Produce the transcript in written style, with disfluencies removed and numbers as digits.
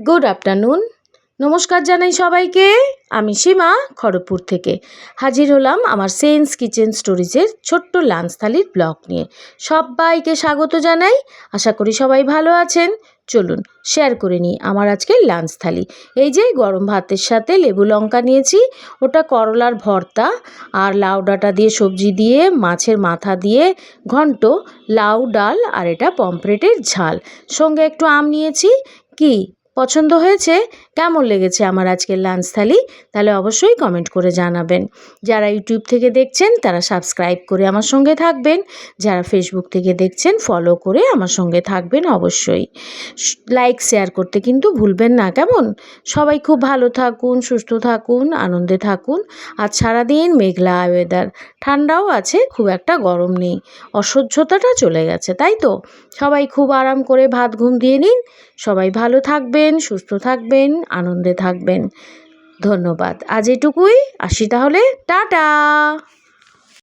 Good afternoon. নমস্কার জানাই সবাইকে। আমি সীমা খড়গপুর থেকে হাজির হলাম আমার সেন্স কিচেন স্টোরিজের ছোট্ট লাঞ্চ থালির ব্লগ নিয়ে। সবাইকে স্বাগত জানাই। আশা করি সবাই ভালো আছেন। চলুন শেয়ার করে নিই আমার আজকের লাঞ্চ থালি। এই যে গরম ভাতের সাথে লেবু লঙ্কা নিয়েছি, ওটা করলার ভর্তা আর লাউ ডাঁটা দিয়ে সবজি দিয়ে মাছের মাথা দিয়ে ঘন্ট, লাউ ডাল আর এটা পমফ্রেটের ঝাল, সঙ্গে একটু আম নিয়েছি। কি পছন্দ হয়েছে? কেমন লেগেছে আমার আজকের লাঞ্চ থালি? তাহলে অবশ্যই কমেন্ট করে জানাবেন। যারা ইউটিউব থেকে দেখছেন তারা সাবস্ক্রাইব করে আমার সঙ্গে থাকবেন, যারা ফেসবুক থেকে দেখছেন ফলো করে আমার সঙ্গে থাকবেন অবশ্যই। লাইক শেয়ার করতে কিন্তু ভুলবেন না, কেমন? সবাই খুব ভালো থাকুন, সুস্থ থাকুন, আনন্দে থাকুন। আর সারাদিন মেঘলা ওয়েদার, ঠান্ডাও আছে, খুব একটা গরম নেই, অসহ্যতাটা চলে গেছে, তাই তো? সবাই খুব আরাম করে ভাত ঘুম দিয়ে নিন। সবাই ভালো থাকবেন, সুস্থ থাকবেন, আনন্দে থাকবেন। ধন্যবাদ। আজ এটুকুই, আসি তাহলে, টাটা।